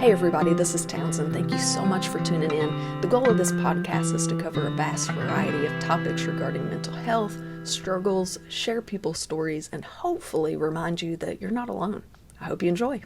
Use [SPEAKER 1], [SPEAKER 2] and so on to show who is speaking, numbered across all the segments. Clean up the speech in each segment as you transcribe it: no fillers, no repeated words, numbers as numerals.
[SPEAKER 1] Hey everybody, this is Townsend. Thank you so much for tuning in. The goal of this podcast is to cover a vast variety of topics regarding mental health, struggles, share people's stories, and hopefully remind you that you're not alone. I hope you enjoy.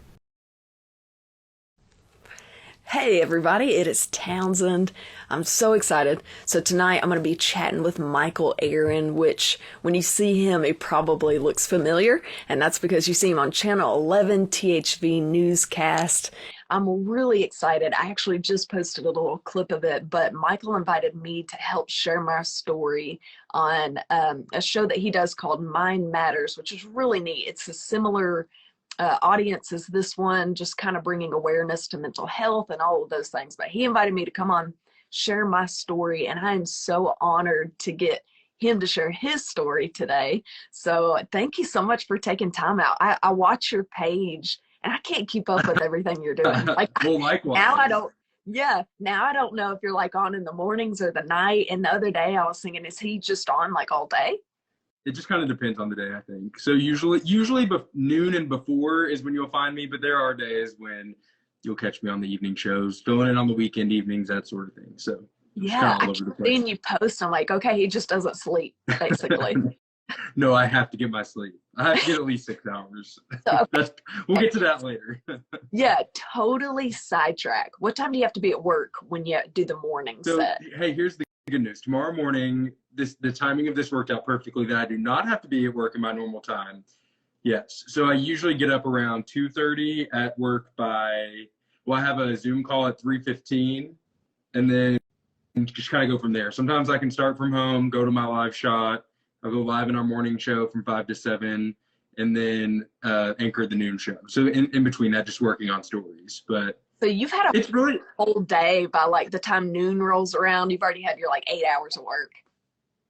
[SPEAKER 1] Hey everybody, it is Townsend. I'm so excited. So tonight I'm going to be chatting with Michael Aaron, which when you see him, it probably looks familiar. And that's because you see him on Channel 11 THV Newscast. I'm really excited. I actually just posted a little clip of it, but Michael invited me to help share my story on a show that he does called Mind Matters, which is really neat. It's a similar audience as this one, just kind of bringing awareness to mental health and all of those things. But he invited me to come on, share my story, and I am so honored to get him to share his story today. So thank you so much for taking time out. I watch your page and I can't keep up with everything you're doing. Like,
[SPEAKER 2] well, likewise.
[SPEAKER 1] Now I don't know if you're like on in the mornings or the night. And the other day I was thinking, is he just on like all day?
[SPEAKER 2] It just kind of depends on the day, I think. So usually noon and before is when you'll find me, but there are days when you'll catch me on the evening shows, filling in on the weekend evenings, that sort of thing. So
[SPEAKER 1] yeah, I keep seeing you post. I'm like, okay, he just doesn't sleep, basically.
[SPEAKER 2] No, I have to get my sleep. I have to get at least 6 hours. So, we'll get to that later.
[SPEAKER 1] Yeah, totally sidetrack. What time do you have to be at work when you do the morning set?
[SPEAKER 2] Hey, here's the good news. Tomorrow morning, the timing of this worked out perfectly that I do not have to be at work in my normal time. Yes. So I usually get up around 2:30 at work I have a Zoom call at 3:15 and then just kind of go from there. Sometimes I can start from home, go to my live shot. I'll go live in our morning show from 5 to 7 and then anchor the noon show. So in between that, just working on stories. But
[SPEAKER 1] so you've had a whole day by like the time noon rolls around. You've already had your like 8 hours of work.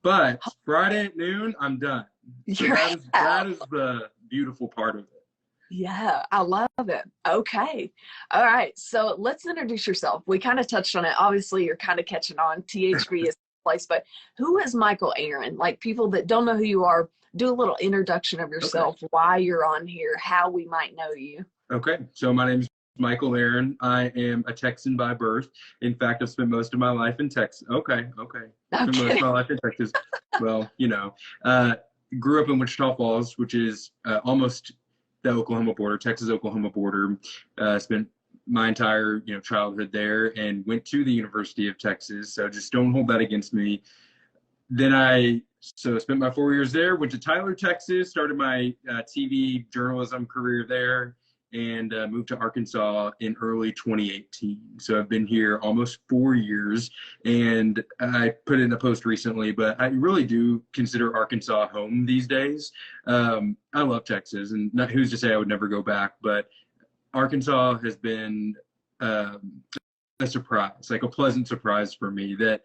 [SPEAKER 2] But Friday at noon, I'm done. So that is the beautiful part of it.
[SPEAKER 1] Yeah, I love it. Okay. All right. So let's introduce yourself. We kind of touched on it. Obviously, you're kind of catching on. THV is the place, but who is Michael Aaron? Like people that don't know who you are, do a little introduction of yourself, okay. Why you're on here, how we might know you.
[SPEAKER 2] Okay. So my name is Michael Aaron. I am a Texan by birth. In fact, I've spent most of my life in Texas. Okay. Spent most of my life in Texas. Well, grew up in Wichita Falls, which is almost the Oklahoma border, Texas-Oklahoma border. Spent my entire childhood there and went to the University of Texas. So just don't hold that against me. Then I spent my 4 years there. Went to Tyler, Texas. Started my TV journalism career there. And moved to Arkansas in early 2018. So I've been here almost 4 years, and I put in a post recently, but I really do consider Arkansas home these days. I love Texas, and who's to say I would never go back, but Arkansas has been a surprise, like a pleasant surprise for me that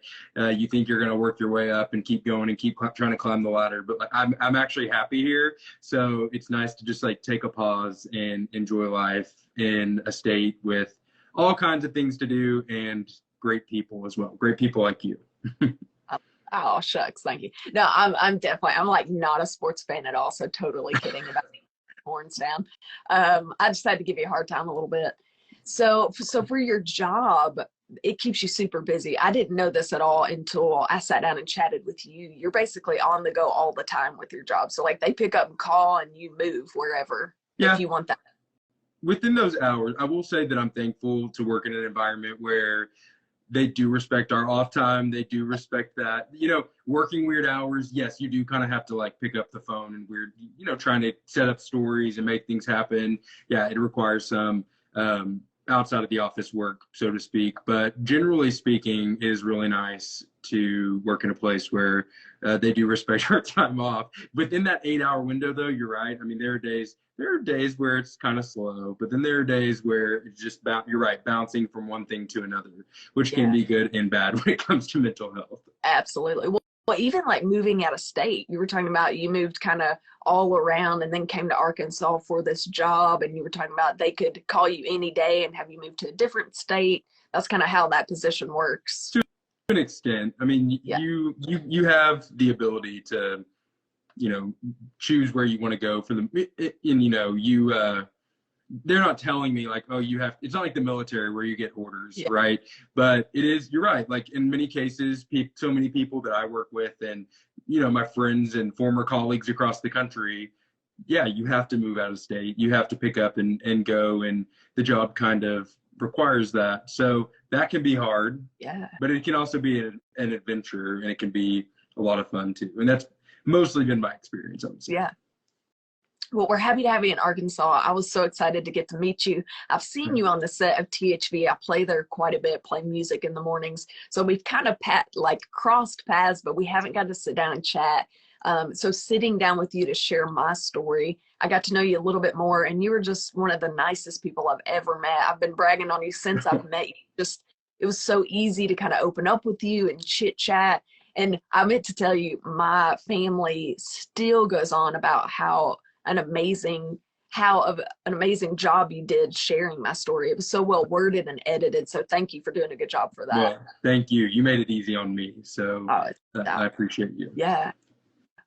[SPEAKER 2] you think you're going to work your way up and keep going and keep trying to climb the ladder. But like, I'm actually happy here. So it's nice to just like take a pause and enjoy life in a state with all kinds of things to do and great people as well. Great people like you.
[SPEAKER 1] Oh, shucks. Thank you. No, I'm like not a sports fan at all. So totally kidding about horns down. I just had to give you a hard time a little bit. So for your job, it keeps you super busy. I didn't know this at all until I sat down and chatted with you. You're basically on the go all the time with your job. So like they pick up and call and you move wherever if you want that.
[SPEAKER 2] Within those hours, I will say that I'm thankful to work in an environment where they do respect our off time. They do respect that, working weird hours. Yes, you do kind of have to like pick up the phone and weird, trying to set up stories and make things happen. Yeah, it requires some outside of the office work, so to speak. But generally speaking, it is really nice to work in a place where they do respect our time off. Within that 8 hour window, though, you're right. I mean, there are days where it's kind of slow, but then there are days where it's just you're right, bouncing from one thing to another, which can be good and bad when it comes to mental health.
[SPEAKER 1] Absolutely. Well, even like moving out of state, you were talking about you moved kind of all around and then came to Arkansas for this job, and you were talking about they could call you any day and have you move to a different state. That's kind of how that position works.
[SPEAKER 2] To an extent. I mean, you have the ability to, choose where you want to go for them. And, they're not telling me like, oh, you have, it's not like the military where you get orders,
[SPEAKER 1] Yeah.
[SPEAKER 2] right? But it is, you're right. Like in many cases, so many people that I work with and, you know, my friends and former colleagues across the country, yeah, you have to move out of state. You have to pick up and go, and the job kind of requires that. So that can be hard.
[SPEAKER 1] Yeah.
[SPEAKER 2] But it can also be an adventure, and it can be a lot of fun too. And that's mostly been my experience, I would say.
[SPEAKER 1] Yeah. Well, we're happy to have you in Arkansas. I was so excited to get to meet you. I've seen you on the set of THV. I play there quite a bit, play music in the mornings. So we've kind of crossed paths, but we haven't got to sit down and chat. So sitting down with you to share my story, I got to know you a little bit more, and you were just one of the nicest people I've ever met. I've been bragging on you since I've met you. Just, it was so easy to kind of open up with you and chit chat. And I meant to tell you, my family still goes on about how an amazing job you did sharing my story. It was so well worded and edited. So thank you for doing a good job for that.
[SPEAKER 2] Well, thank you. You made it easy on me. So I appreciate you.
[SPEAKER 1] Yeah.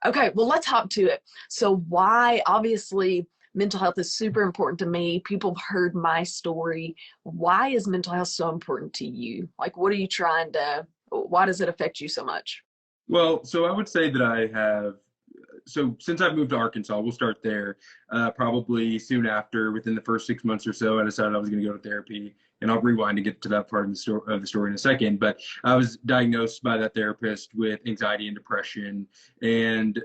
[SPEAKER 1] Okay, well, let's hop to it. So why, obviously, mental health is super important to me. People have heard my story. Why is mental health so important to you? Like, what are you why does it affect you so much?
[SPEAKER 2] Well, so I would say that so since I've moved to Arkansas, we'll start there. Probably soon after, within the first 6 months or so, I decided I was going to go to therapy, and I'll rewind to get to that part of the story in a second. But I was diagnosed by that therapist with anxiety and depression, and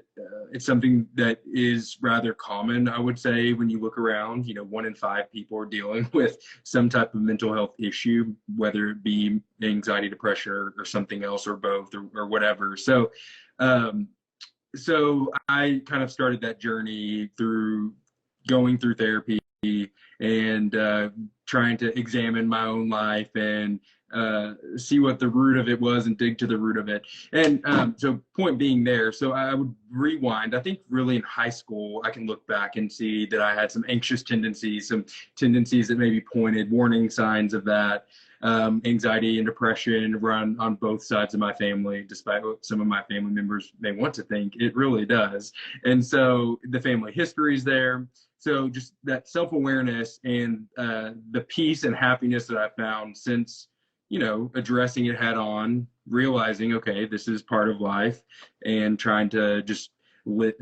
[SPEAKER 2] it's something that is rather common, I would say, when you look around. You know, 1 in 5 people are dealing with some type of mental health issue, whether it be anxiety, depression, or something else, or both, or whatever. So I kind of started that journey through going through therapy and trying to examine my own life and see what the root of it was and dig to the root of it. And so point being there, so I would rewind. I think really in high school, I can look back and see that I had some anxious tendencies, some tendencies that maybe pointed warning signs of that. Anxiety and depression run on both sides of my family, despite what some of my family members may want to think. It really does. And so the family history is there. So just that self-awareness and the peace and happiness that I found since, you know, addressing it head on, realizing, okay, this is part of life, and trying to just live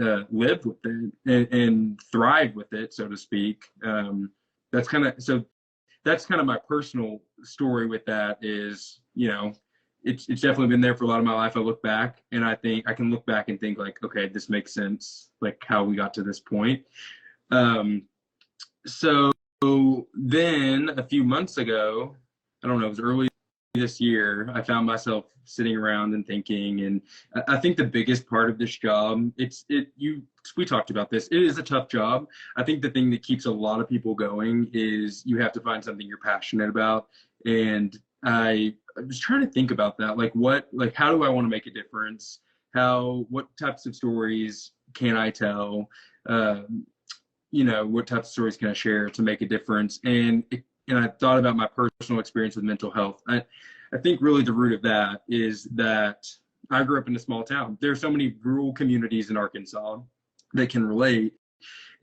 [SPEAKER 2] with it and thrive with it, so to speak. That's kind of my personal story with that is, you know, it's definitely been there for a lot of my life. I look back and I think I can look back and think like, okay, this makes sense, like how we got to this point. So then a few months ago, I don't know, it was early this year, I found myself sitting around and thinking, and I think the biggest part of this job, we talked about this, it is a tough job. I think the thing that keeps a lot of people going is you have to find something you're passionate about. And I was trying to think about that, how do I want to make a difference? What types of stories can I tell? What types of stories can I share to make a difference? And I thought about my personal experience with mental health. I think really the root of that is that I grew up in a small town. There are so many rural communities in Arkansas that can relate.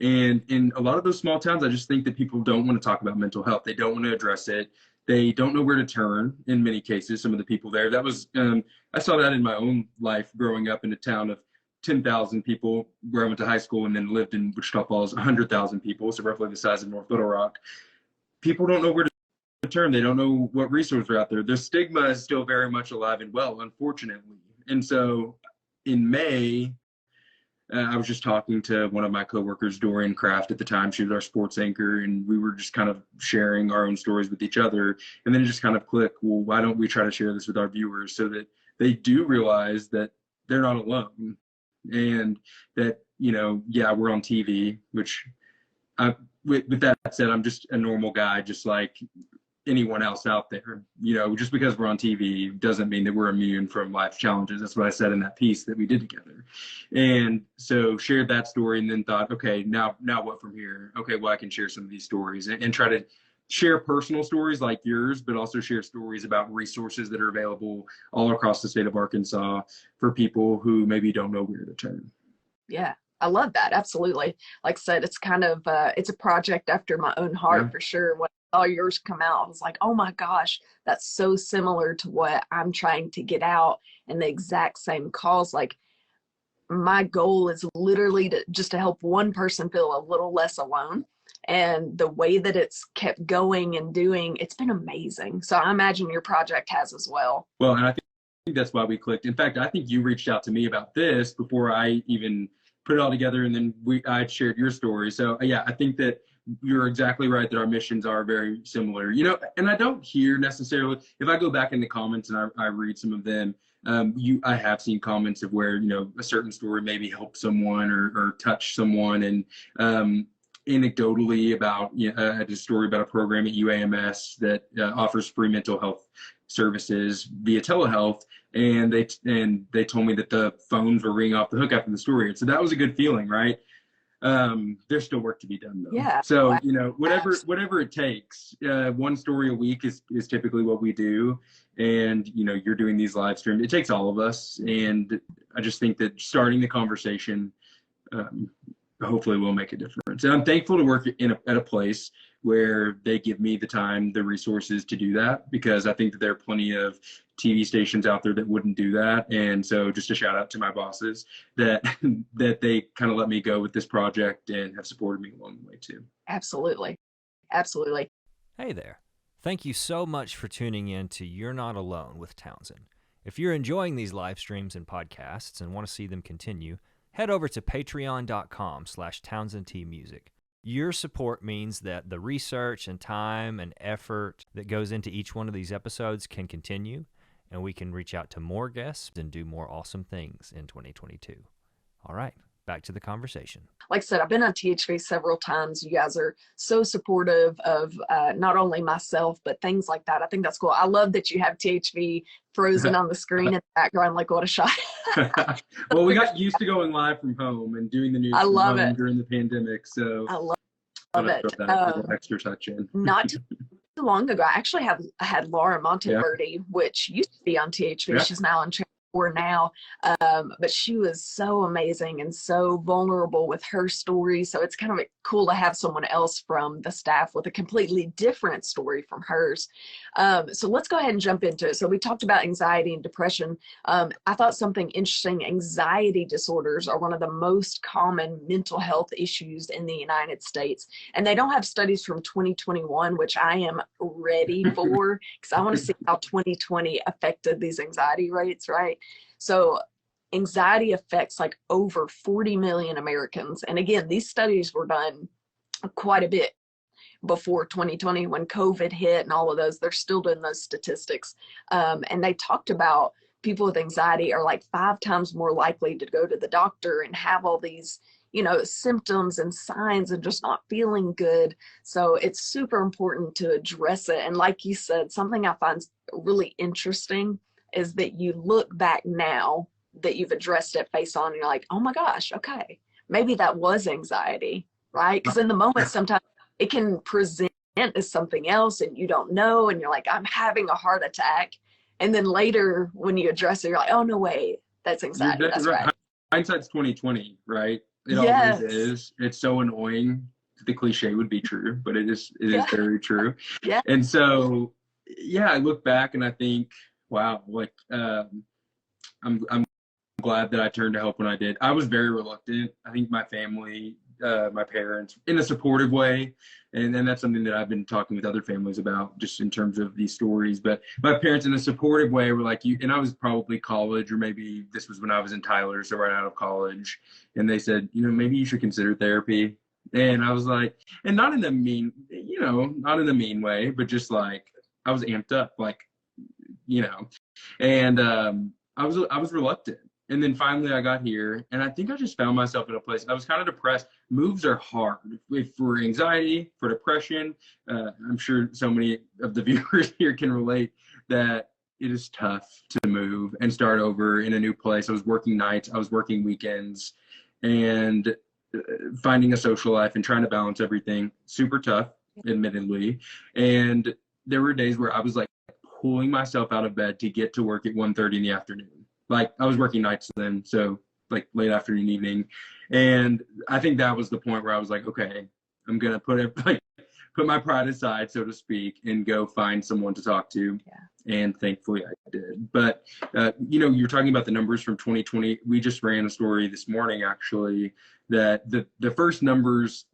[SPEAKER 2] And in a lot of those small towns, I just think that people don't want to talk about mental health. They don't want to address it. They don't know where to turn in many cases, some of the people there. That was, I saw that in my own life growing up in a town of 10,000 people where I went to high school, and then lived in Wichita Falls, 100,000 people, so roughly the size of North Little Rock. People don't know where to turn. They don't know what resources are out there. The stigma is still very much alive and well, unfortunately. And so in May, I was just talking to one of my coworkers, Dorian Kraft, at the time. She was our sports anchor, and we were just kind of sharing our own stories with each other. And then it just kind of clicked, well, why don't we try to share this with our viewers so that they do realize that they're not alone, and that, we're on TV, which with that said, I'm just a normal guy, just like anyone else out there. Just because we're on TV doesn't mean that we're immune from life challenges. That's what I said in that piece that we did together. And so shared that story, and then thought, okay, now what from here? Okay, well, I can share some of these stories and try to share personal stories like yours, but also share stories about resources that are available all across the state of Arkansas for people who maybe don't know where to turn.
[SPEAKER 1] Yeah, I love that. Absolutely. Like I said, it's kind of, it's a project after my own heart for sure. When I saw yours come out, I was like, oh my gosh, that's so similar to what I'm trying to get out, and the exact same cause. Like, my goal is literally to just to help one person feel a little less alone. And the way that it's kept going and doing, it's been amazing. So I imagine your project has as well.
[SPEAKER 2] Well, and I think that's why we clicked. In fact, I think you reached out to me about this before I even put it all together, and then I shared your story. So yeah, I think that you're exactly right that our missions are very similar. You know, and I don't hear necessarily, if I go back in the comments and I read some of them, I have seen comments of where, you know, a certain story maybe help someone or touch someone, and anecdotally about, you know, I had a story about a program at UAMS that offers free mental health services via telehealth, and they told me that the phones were ringing off the hook after the story. And so that was a good feeling, right? There's still work to be done though.
[SPEAKER 1] Yeah.
[SPEAKER 2] So, you know, whatever it takes, one story a week is typically what we do. And, you know, you're doing these live streams. It takes all of us. And I just think that starting the conversation, hopefully will make a difference. And I'm thankful to work at a place where they give me the time, the resources to do that, because I think that there are plenty of TV stations out there that wouldn't do that. And so just a shout out to my bosses that they kind of let me go with this project and have supported me along the way too.
[SPEAKER 1] Absolutely. Absolutely.
[SPEAKER 3] Hey there. Thank you so much for tuning in to You're Not Alone with Townsend. If you're enjoying these live streams and podcasts and want to see them continue, head over to patreon.com/TownsendTmusic. Your support means that the research and time and effort that goes into each one of these episodes can continue, and we can reach out to more guests and do more awesome things in 2022. All right, back to the conversation.
[SPEAKER 1] Like I said, I've been on THV several times. You guys are so supportive of not only myself, but things like that. I think that's cool. I love that you have THV frozen on the screen in the background. Like, what a shot.
[SPEAKER 2] Well, we got used to going live from home and doing the news from home during the pandemic. So
[SPEAKER 1] I love it.
[SPEAKER 2] That extra touch in.
[SPEAKER 1] Not too long ago, I actually had Laura Monteverdi, which used to be on THV. She's now on Channel 4 now. But she was so amazing and so vulnerable with her story. So it's kind of cool to have someone else from the staff with a completely different story from hers. So let's go ahead and jump into it. So we talked about anxiety and depression. I thought something interesting: anxiety disorders are one of the most common mental health issues in the United States. And they don't have studies from 2021, which I am ready for, because I want to see how 2020 affected these anxiety rates, right? So anxiety affects like over 40 million Americans. And again, these studies were done quite a bit before 2020 when COVID hit and all of those. They're still doing those statistics. And they talked about people with anxiety are like 5 times more likely to go to the doctor and have all these, you know, symptoms and signs and just not feeling good. So it's super important to address it. And like you said, something I find really interesting is that you look back now that you've addressed it face on, and you're like, oh my gosh, okay, maybe that was anxiety, right? Because in the moment, sometimes it can present as something else and you don't know, and you're like, I'm having a heart attack. And then later when you address it, you're like, oh no, wait, that's anxiety. That's right.
[SPEAKER 2] Hindsight's 2020, right? It always is. It's so annoying. The cliche would be true, but it is very true.
[SPEAKER 1] Yeah.
[SPEAKER 2] And so, yeah, I look back and I think, wow, like I'm glad that I turned to help when I did. I was very reluctant. I think my family, my parents, in a supportive way, and that's something that I've been talking with other families about, just in terms of these stories. But my parents, in a supportive way, were like, "You." And I was probably college, or maybe this was when I was in Tyler, so right out of college, and they said, "You know, maybe you should consider therapy." And I was like, and not in a mean, you know, not in a mean way, but just like I was amped up, like, you know, and I was reluctant. And then finally I got here, and I think I just found myself in a place. I was kind of depressed. Moves are hard for anxiety, for depression. I'm sure so many of the viewers here can relate that it is tough to move and start over in a new place. I was working nights, I was working weekends, and finding a social life and trying to balance everything. Super tough, admittedly. And there were days where I was like pulling myself out of bed to get to work at 1:30 in the afternoon. Like, I was working nights then, so like late afternoon, evening. And I think that was the point where I was like, okay, I'm going to put my pride aside, so to speak, and go find someone to talk to.
[SPEAKER 1] Yeah.
[SPEAKER 2] And thankfully I did. But, you're talking about the numbers from 2020. We just ran a story this morning, actually, that the first numbers,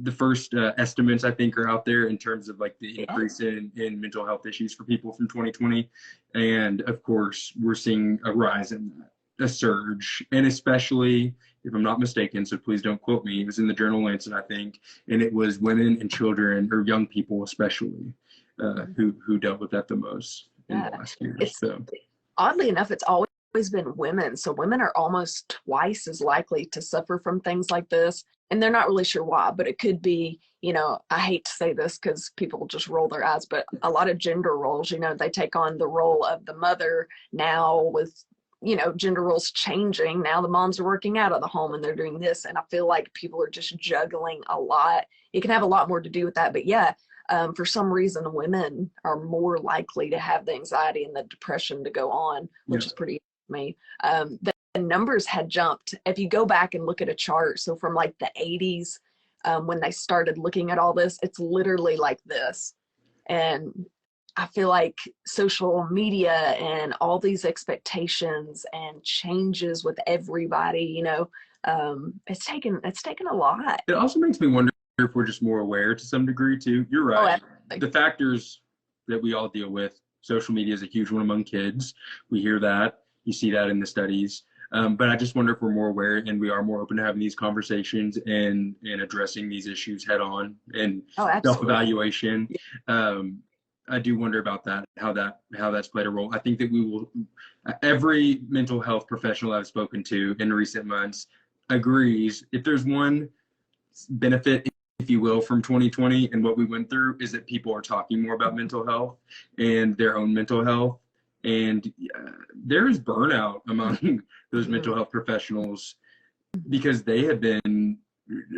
[SPEAKER 2] the first estimates, I think, are out there in terms of like the increase in mental health issues for people from 2020. And of course, we're seeing a rise in that, a surge. And especially, if I'm not mistaken, so please don't quote me, it was in the journal Lancet, I think, and it was women and children, or young people especially, who dealt with that the most in the last year. So
[SPEAKER 1] oddly enough, it's always been women. So women are almost twice as likely to suffer from things like this. And they're not really sure why, but it could be, I hate to say this because people just roll their eyes, but a lot of gender roles, they take on the role of the mother now with, gender roles changing. Now the moms are working out of the home and they're doing this. And I feel like people are just juggling a lot. It can have a lot more to do with that. But yeah, for some reason, women are more likely to have the anxiety and the depression to go on, which is pretty me. The numbers had jumped. If you go back and look at a chart, so from like the 80s, when they started looking at all this, it's literally like this. And I feel like social media and all these expectations and changes with everybody, it's taken a lot.
[SPEAKER 2] it also makes me wonder if we're just more aware to some degree too. You're right. The factors that we all deal with, social media is a huge one among kids. We hear that. You see that in the studies. But I just wonder if we're more aware and we are more open to having these conversations and addressing these issues head on and self-evaluation. I do wonder about that, how that's played a role. I think that we will, every mental health professional I've spoken to in recent months agrees, if there's one benefit, if you will, from 2020 and what we went through, is that people are talking more about mental health and their own mental health. And there is burnout among those mental health professionals because they have been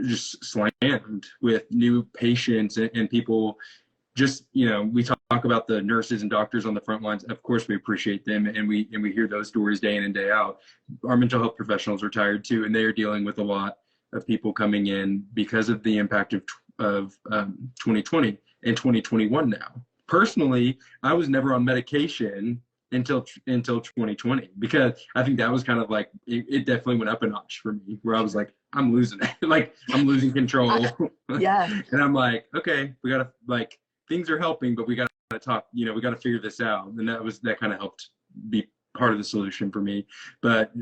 [SPEAKER 2] just slammed with new patients and people. Just, we talk about the nurses and doctors on the front lines. Of course, we appreciate them, and we hear those stories day in and day out. Our mental health professionals are tired too, and they are dealing with a lot of people coming in because of the impact of 2020 and 2021 now. Personally, I was never on medication until 2020 because I think that was kind of like it definitely went up a notch for me, where I was like, I'm losing it, like I'm losing control.
[SPEAKER 1] Yeah.
[SPEAKER 2] And I'm like, okay, we gotta things are helping, but we got to talk, we got to figure this out. And that kind of helped be part of the solution for me. But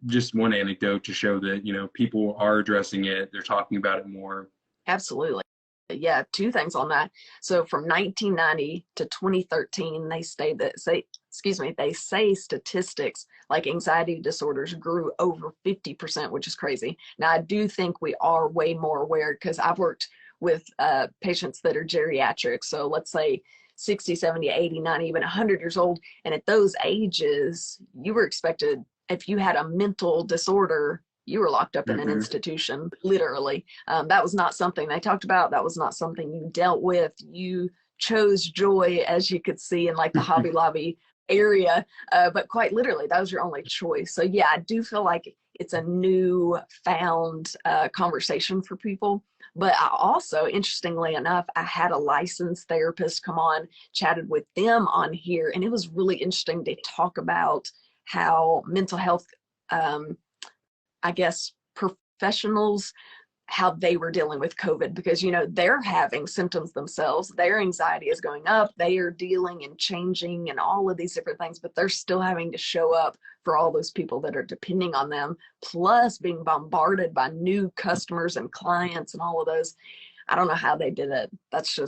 [SPEAKER 2] just one anecdote to show that, people are addressing it. They're talking about it more.
[SPEAKER 1] Absolutely. Yeah. Two things on that. So from 1990 to 2013, they say statistics like anxiety disorders grew over 50%, which is crazy. Now, I do think we are way more aware because I've worked with patients that are geriatric. So let's say 60, 70, 80, 90, even 100 years old. And at those ages, you were expected, if you had a mental disorder, you were locked up in an institution, literally. That was not something they talked about. That was not something you dealt with. You chose joy, as you could see in like the Hobby Lobby area, but quite literally, that was your only choice. So yeah, I do feel like it's a new found conversation for people. But I also, interestingly enough, I had a licensed therapist come on, chatted with them on here, and it was really interesting to talk about how mental health, I guess, professionals, how they were dealing with COVID, because, they're having symptoms themselves. Their anxiety is going up. They are dealing and changing and all of these different things, but they're still having to show up for all those people that are depending on them, plus being bombarded by new customers and clients and all of those. I don't know how they did it. That's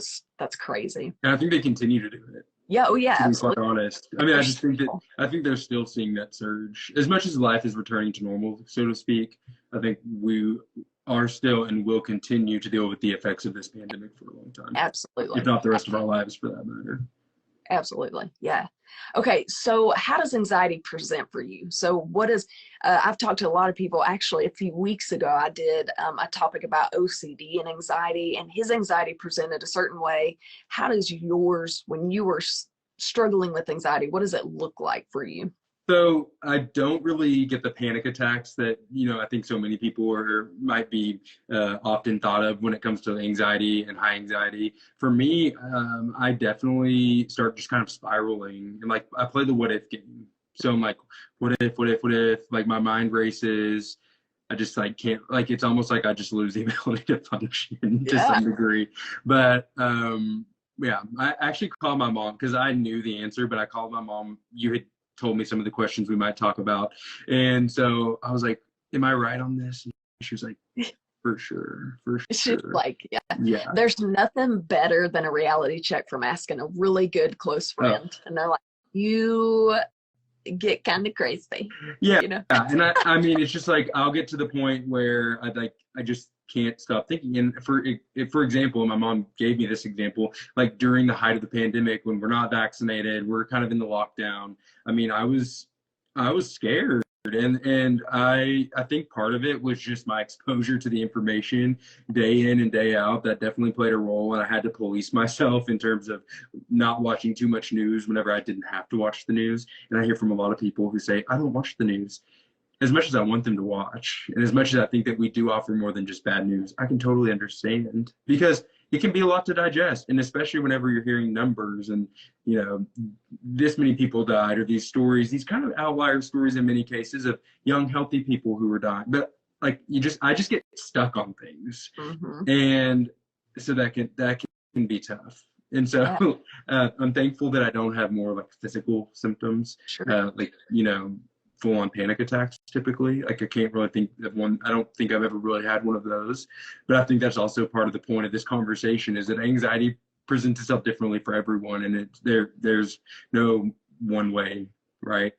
[SPEAKER 1] crazy.
[SPEAKER 2] And I think they continue to do it.
[SPEAKER 1] Yeah. Oh yeah.
[SPEAKER 2] To be
[SPEAKER 1] Absolutely.
[SPEAKER 2] quite honest. I mean, I think they're still seeing that surge. As much as life is returning to normal, so to speak, I think we are still and will continue to deal with the effects of this pandemic for a long time.
[SPEAKER 1] Absolutely.
[SPEAKER 2] If not the rest of our lives, for that matter.
[SPEAKER 1] Absolutely. Yeah. Okay. So how does anxiety present for you? So what is, I've talked to a lot of people. Actually, a few weeks ago, I did a topic about OCD and anxiety, and his anxiety presented a certain way. How does yours, when you were struggling with anxiety, what does it look like for you?
[SPEAKER 2] So I don't really get the panic attacks that, I think so many people might be often thought of when it comes to anxiety and high anxiety. For me, I definitely start just kind of spiraling, and like I play the what if game. So I'm like, what if, like my mind races. I just like can't, like, it's almost like I just lose the ability to function to some degree. But yeah, I actually called my mom because I knew the answer, but I called my mom. You had told me some of the questions we might talk about. And so I was like, am I right on this? And she was like, for sure.
[SPEAKER 1] She's like,
[SPEAKER 2] yeah.
[SPEAKER 1] There's nothing better than a reality check from asking a really good close friend. And they're like, you get kind of crazy.
[SPEAKER 2] Yeah. And I mean, it's just like, I'll get to the point where I just can't stop thinking. And for example, my mom gave me this example, like during the height of the pandemic, when we're not vaccinated, we're kind of in the lockdown. I mean, I was scared. And I think part of it was just my exposure to the information day in and day out. That definitely played a role, and I had to police myself in terms of not watching too much news whenever I didn't have to watch the news. And I hear from a lot of people who say, I don't watch the news. As much as I want them to watch, and as much as I think that we do offer more than just bad news, I can totally understand, because it can be a lot to digest. And especially whenever you're hearing numbers and, this many people died, or these stories, these kind of outlier stories in many cases of young, healthy people who were dying. But like, I just get stuck on things.
[SPEAKER 1] Mm-hmm.
[SPEAKER 2] And so that can be tough. And so I'm thankful that I don't have more like physical symptoms, like, full on panic attacks typically. Like I can't really think of one. I don't think I've ever really had one of those. But I think that's also part of the point of this conversation, is that anxiety presents itself differently for everyone, and there's no one way, right?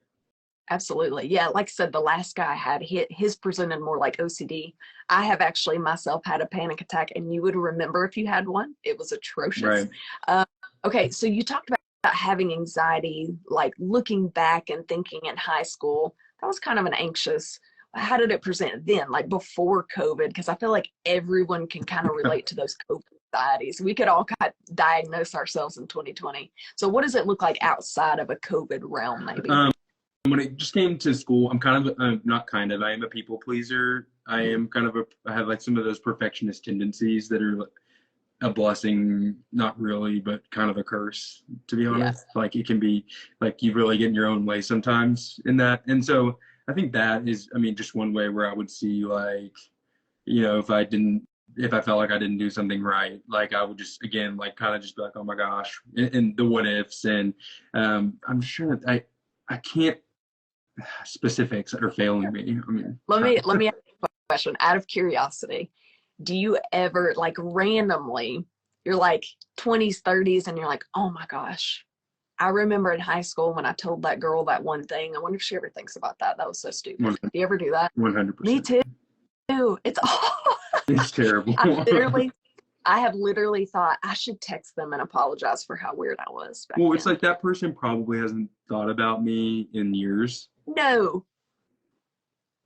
[SPEAKER 1] Absolutely. Yeah, like I said, the last guy I had, his presented more like OCD. I have actually myself had a panic attack, and you would remember if you had one. It was atrocious.
[SPEAKER 2] Right.
[SPEAKER 1] Okay, so you talked about having anxiety, like looking back and thinking in high school. That was kind of an anxious. How did it present then, like before COVID? Because I feel like everyone can kind of relate to those COVID anxieties. We could all kind of diagnose ourselves in 2020. So what does it look like outside of a COVID realm, maybe?
[SPEAKER 2] When it just came to school, I am a people pleaser. I have like some of those perfectionist tendencies that are a blessing, not really, but kind of a curse, to be honest. Like it can be like you really get in your own way sometimes in that. And so I think that is, just one way where I would see, like, if I felt like I didn't do something right, like I would just, again, like kind of just be like, oh my gosh, and the what ifs. And I'm sure that I can't, specifics are failing me.
[SPEAKER 1] Let me ask you a question out of curiosity. Do you ever, like, randomly, you're like 20s, 30s, and you're like, oh my gosh, I remember in high school when I told that girl that one thing. I wonder if she ever thinks about that. That was so stupid.
[SPEAKER 2] 100%.
[SPEAKER 1] Do you ever do that?
[SPEAKER 2] 100%.
[SPEAKER 1] Me too. It's awful.
[SPEAKER 2] It's terrible.
[SPEAKER 1] I have literally thought I should text them and apologize for how weird I was.
[SPEAKER 2] Well, it's like that person probably hasn't thought about me in years.
[SPEAKER 1] No.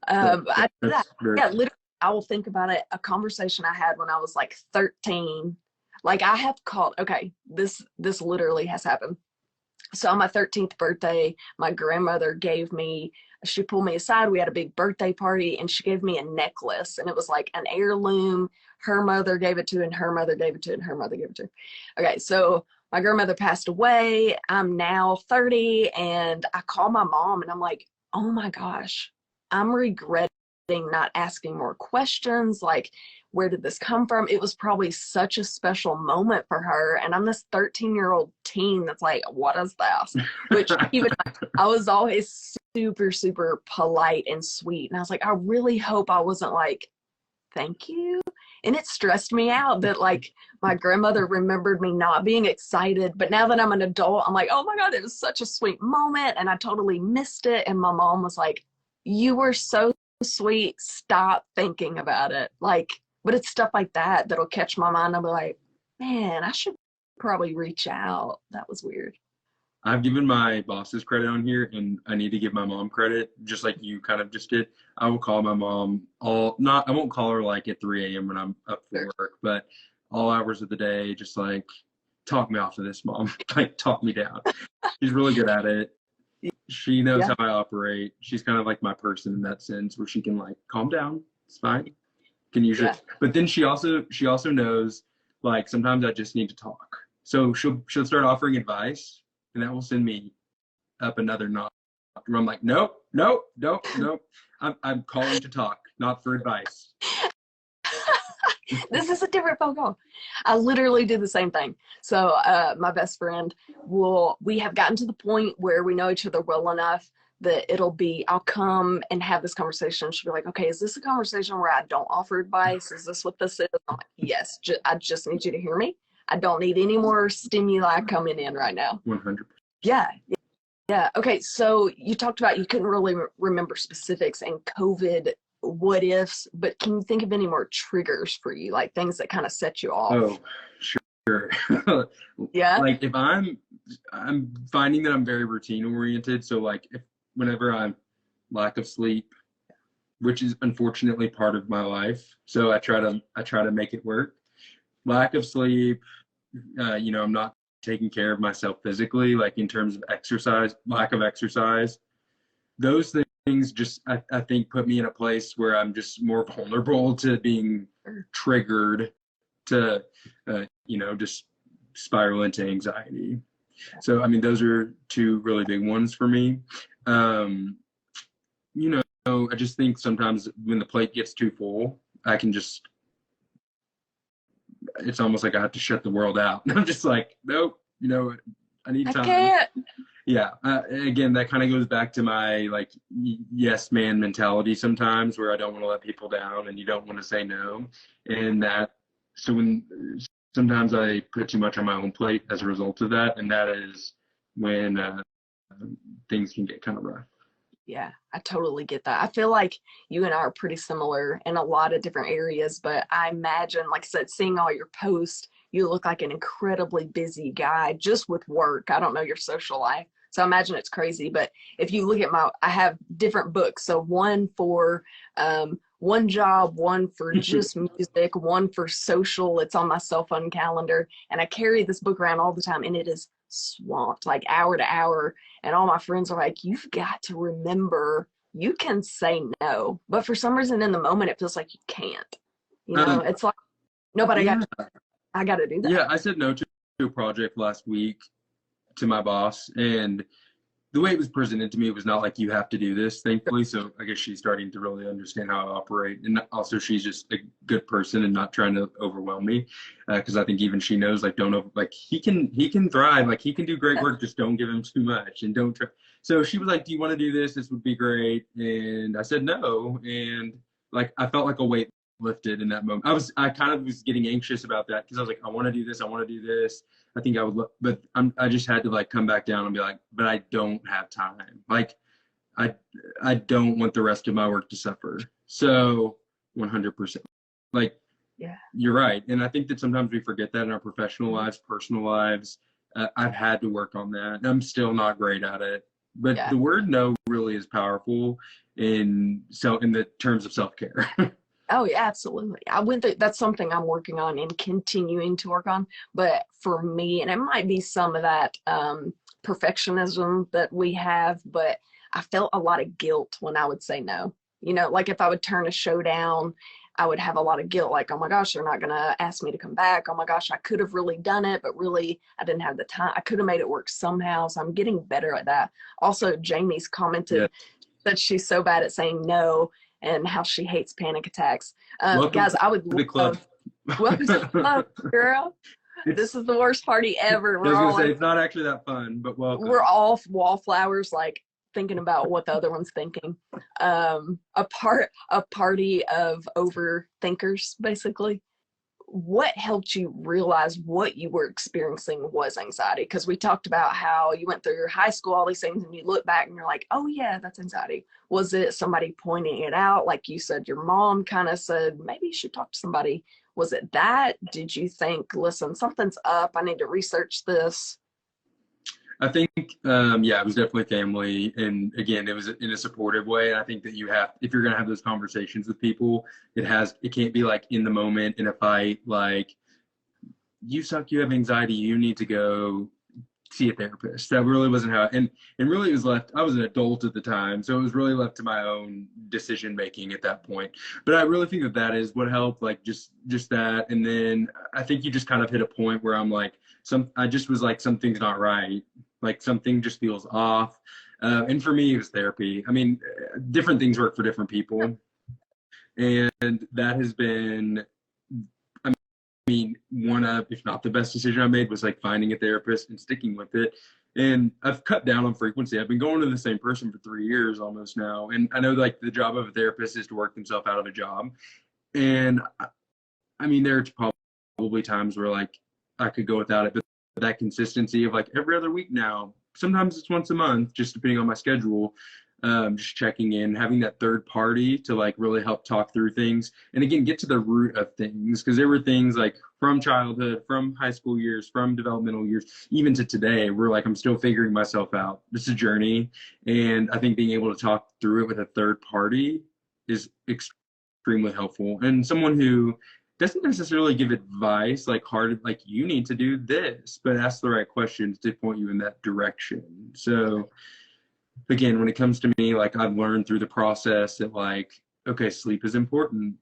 [SPEAKER 1] I do that. Yeah, literally. I will think about it. A conversation I had when I was like 13. Like I have called, okay, this literally has happened. So on my 13th birthday, my grandmother she pulled me aside. We had a big birthday party, and she gave me a necklace, and it was like an heirloom. Her mother gave it to her, and her mother gave it to her, and her mother gave it to her. Okay, so my grandmother passed away. I'm now 30, and I call my mom, and I'm like, oh my gosh, I'm regretting not asking more questions. Like, where did this come from? It was probably such a special moment for her. And I'm this 13-year-old teen that's like, what is this? Which even I was always super, super polite and sweet. And I was like, I really hope I wasn't like, thank you. And it stressed me out that like my grandmother remembered me not being excited. But now that I'm an adult, I'm like, oh my God, it was such a sweet moment. And I totally missed it. And my mom was like, you were so sweet, stop thinking about it. Like, but it's stuff like that that'll catch my mind. I'll be like, man, I should probably reach out. That was weird.
[SPEAKER 2] I've given my bosses credit on here, and I need to give my mom credit, just like you kind of just did. I will call my mom I won't call her like at 3 a.m. when I'm up for work, but all hours of the day, just like, talk me off of this, Mom. Like, talk me down. She's really good at it. She knows how I operate. She's kind of like my person in that sense, where she can like calm down. It's fine. Can usually, but then she also knows like sometimes I just need to talk. So she'll start offering advice, and that will send me up another notch. Where I'm like, nope. I'm calling to talk, not for advice.
[SPEAKER 1] This is a different phone call. I literally do the same thing. So my best friend we have gotten to the point where we know each other well enough that I'll come and have this conversation. She'll be like, okay, is this a conversation where I don't offer advice? Is this what this is? I'm like, yes, I just need you to hear me. I don't need any more stimuli coming in right now.
[SPEAKER 2] 100%.
[SPEAKER 1] Yeah. Okay, so you talked about you couldn't really remember specifics and COVID what ifs, but can you think of any more triggers for you, like things that kind of set you off?
[SPEAKER 2] Oh, sure.
[SPEAKER 1] Yeah.
[SPEAKER 2] Like if I'm finding that I'm very routine oriented. So like whenever I'm lack of sleep, which is unfortunately part of my life. So I try to make it work. Lack of sleep, I'm not taking care of myself physically, like in terms of exercise, lack of exercise. Those things just, I think, put me in a place where I'm just more vulnerable to being triggered to, just spiral into anxiety. So, I mean, those are two really big ones for me. I just think sometimes when the plate gets too full, it's almost like I have to shut the world out. I'm just like, nope, I need time.
[SPEAKER 1] I can't.
[SPEAKER 2] Yeah. Again, that kind of goes back to my like yes man mentality sometimes, where I don't want to let people down and you don't want to say no. So when sometimes I put too much on my own plate as a result of that, and that is when things can get kind of rough.
[SPEAKER 1] Yeah, I totally get that. I feel like you and I are pretty similar in a lot of different areas, but I imagine, like I said, seeing all your posts, you look like an incredibly busy guy just with work. I don't know your social life, so I imagine it's crazy. But if you look at I have different books. So one for one job, one for just music, one for social. It's on my cell phone calendar, and I carry this book around all the time, and it is swamped, like hour to hour. And all my friends are like, you've got to remember you can say no. But for some reason in the moment, it feels like you can't. It's like, nobody I got to do that.
[SPEAKER 2] Yeah, I said no to a project last week to my boss. And the way it was presented to me, it was not like you have to do this, thankfully. So I guess she's starting to really understand how I operate. And also she's just a good person and not trying to overwhelm me. Because I think even she knows, like, he can thrive. Like, he can do great work. Just don't give him too much and don't try. So she was like, do you want to do this? This would be great. And I said no. And like, I felt like a weight lifted in that moment. I kind of was getting anxious about that because I was like, I want to do this. I think I would, but I just had to like come back down and be like, but I don't have time. Like, I don't want the rest of my work to suffer. So 100%. Like,
[SPEAKER 1] yeah,
[SPEAKER 2] you're right. And I think that sometimes we forget that in our professional lives, personal lives. I've had to work on that. I'm still not great at it. But the word no really is powerful in the terms of self-care.
[SPEAKER 1] Oh yeah, absolutely. I went through, that's something I'm working on and continuing to work on. But for me, and it might be some of that perfectionism that we have, but I felt a lot of guilt when I would say no. Like if I would turn a show down, I would have a lot of guilt. Like, oh my gosh, they're not going to ask me to come back. Oh my gosh, I could have really done it, but really I didn't have the time. I could have made it work somehow. So I'm getting better at that. Also, Jamie's commented that she's so bad at saying no and how she hates panic attacks. Guys, I would
[SPEAKER 2] love the club.
[SPEAKER 1] Welcome to the club, girl. This is the worst party ever.
[SPEAKER 2] I was going to say, it's not actually that fun, but welcome.
[SPEAKER 1] We're all wallflowers, like thinking about what the other one's thinking. A party of overthinkers, basically. What helped you realize what you were experiencing was anxiety? Because we talked about how you went through your high school, all these things, and you look back and you're like, oh yeah, that's anxiety. Was it somebody pointing it out? Like you said, your mom kind of said, maybe you should talk to somebody. Was it that? Did you think, listen, something's up, I need to research this?
[SPEAKER 2] I think, it was definitely family. And again, it was in a supportive way. And I think that if you're going to have those conversations with people, it can't be like in the moment in a fight, like, you suck, you have anxiety, you need to go see a therapist. That really wasn't how, and really it was left, I was an adult at the time, so it was really left to my own decision making at that point. But I really think that that is what helped, like just that. And then I think you just kind of hit a point where I'm like, I just was like, something's not right. Like something just feels off. And for me, it was therapy. I mean, different things work for different people. And that has been, I mean, one of, if not the best decision I made was like finding a therapist and sticking with it. And I've cut down on frequency. I've been going to the same person for 3 years almost now. And I know like the job of a therapist is to work themselves out of a job. And I mean, there are probably times where like I could go without it, but that consistency of like every other week now, sometimes it's once a month, just depending on my schedule, just checking in, having that third party to like really help talk through things. And again, get to the root of things, because there were things like from childhood, from high school years, from developmental years, even to today, where like I'm still figuring myself out. It's a journey. And I think being able to talk through it with a third party is extremely helpful. And someone who doesn't necessarily give advice like hard, like you need to do this, but ask the right questions to point you in that direction. So again, when it comes to me, like I've learned through the process that like, okay, sleep is important,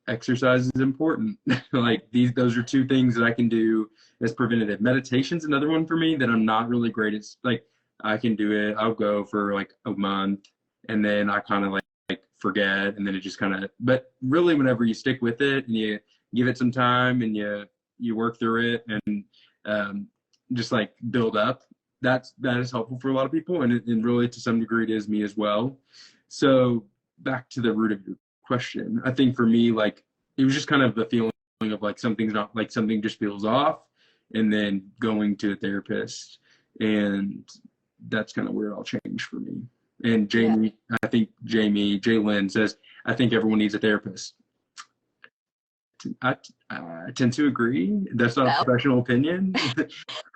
[SPEAKER 2] exercise is important. Like those are two things that I can do as preventative. Meditation's another one for me that I'm not really great at. Like I can do it, I'll go for like a month and then I kind of like forget, and then it just kind of, but really whenever you stick with it and you give it some time and you work through it and just like build up, that is helpful for a lot of people, and really to some degree it is me as well. So back to the root of your question, I think for me, like it was just kind of the feeling of like something's not, like something just feels off, and then going to a therapist, and that's kind of where it all changed for me. And Jamie, yeah. I think Jalen says, I think everyone needs a therapist. I tend to agree. That's not a professional opinion.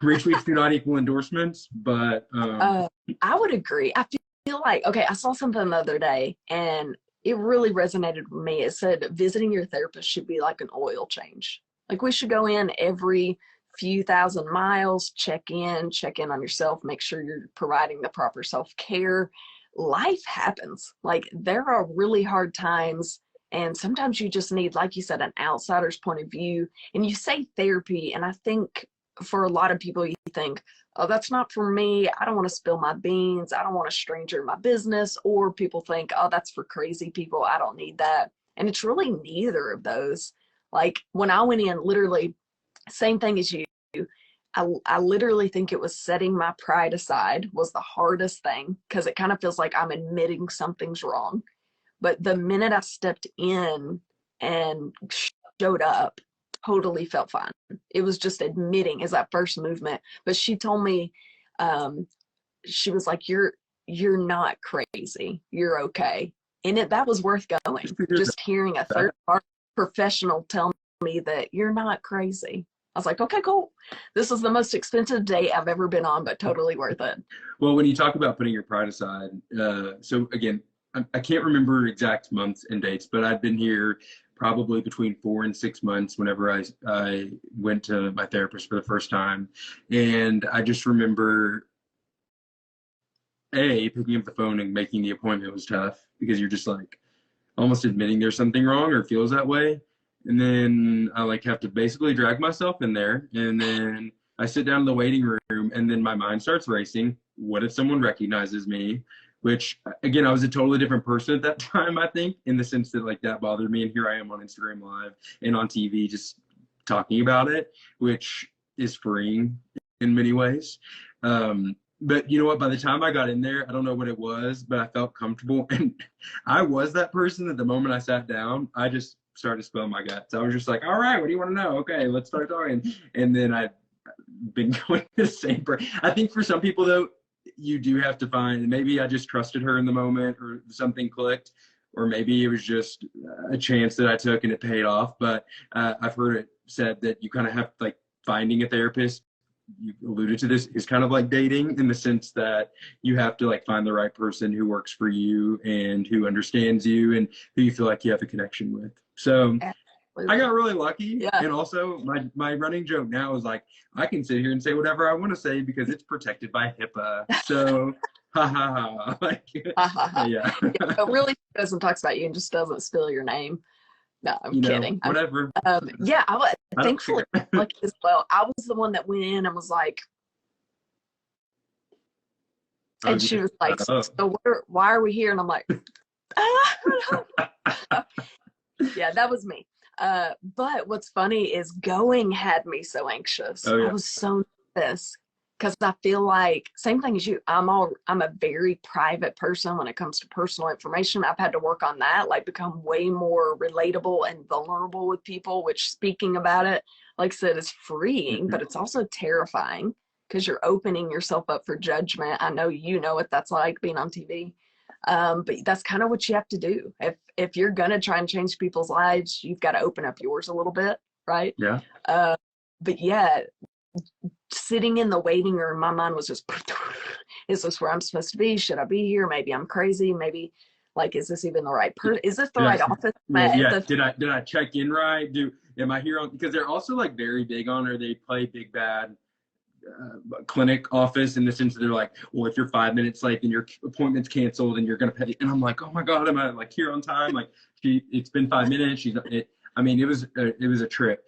[SPEAKER 2] Retweets do not equal endorsements, but
[SPEAKER 1] I would agree. I feel like, okay, I saw something the other day and it really resonated with me. It said visiting your therapist should be like an oil change. Like we should go in every few thousand miles, check in on yourself, make sure you're providing the proper self-care. Life happens. Like there are really hard times, and sometimes you just need, like you said, an outsider's point of view. And you say therapy, and I think for a lot of people, you think, oh, that's not for me. I don't want to spill my beans. I don't want a stranger in my business. Or people think, oh, that's for crazy people. I don't need that. And it's really neither of those. Like when I went in, literally, same thing as you. I literally think it was setting my pride aside was the hardest thing, because it kind of feels like I'm admitting something's wrong. But the minute I stepped in and showed up, totally felt fine. It was just admitting is that first movement. But she told me, she was like, you're not crazy. You're okay. And that was worth going. Just hearing a third party professional tell me that you're not crazy. I was like, okay, cool. This is the most expensive date I've ever been on, but totally worth it.
[SPEAKER 2] Well, when you talk about putting your pride aside, so again, I can't remember exact months and dates, but I've been here probably between 4 and 6 months whenever I went to my therapist for the first time. And I just remember, picking up the phone and making the appointment was tough, because you're just like almost admitting there's something wrong or feels that way. And then I like have to basically drag myself in there. And then I sit down in the waiting room, and then my mind starts racing. What if someone recognizes me? Which, again, I was a totally different person at that time, I think, in the sense that like that bothered me. And here I am on Instagram Live and on TV just talking about it, which is freeing in many ways. But you know what? By the time I got in there, I don't know what it was, but I felt comfortable. And I was that person that the moment I sat down, I just started to spill my guts. I was just like, all right, what do you want to know? Okay, let's start talking. And then I've been going to the same person. I think for some people, though, you do have to find, maybe I just trusted her in the moment, or something clicked, or maybe it was just a chance that I took and it paid off. But I've heard it said that you kind of have, like, finding a therapist, you alluded to this, is kind of like dating, in the sense that you have to like find the right person who works for you and who understands you and who you feel like you have a connection with. So I got really lucky.
[SPEAKER 1] Yeah.
[SPEAKER 2] And also my running joke now is like, I can sit here and say whatever I want to say because it's protected by HIPAA. So, ha ha ha. Like, yeah.
[SPEAKER 1] But really doesn't talk about you and just doesn't spill your name. No, I'm kidding.
[SPEAKER 2] Whatever.
[SPEAKER 1] Yeah, thankfully, lucky as well. I was the one that went in and was like, and she was like, so why are we here? And I'm like, yeah, that was me. But what's funny is going had me so anxious. I was so nervous because I feel like same thing as you. I'm a very private person when it comes to personal information. I've had to work on that, like become way more relatable and vulnerable with people, which speaking about it, like I said, is freeing, but it's also terrifying because you're opening yourself up for judgment. I know you know what that's like being on TV. But that's kind of what you have to do. If you're gonna try and change people's lives, you've got to open up yours a little bit, right?
[SPEAKER 2] Yeah.
[SPEAKER 1] But yeah, sitting in the waiting room, my mind was just, is this where I'm supposed to be? Should I be here? Maybe I'm crazy. Maybe like, is this even the right person? Is this the right office?
[SPEAKER 2] Yeah. Did I check in right? Am I here on? Because they're also like very big on, or they play big bad. Clinic office in the sense that they're like, well, if you're 5 minutes late, then your appointment's canceled and you're gonna pay. And I'm like, oh my god, am I like here on time? Like, it's been 5 minutes. I mean, it was a trip.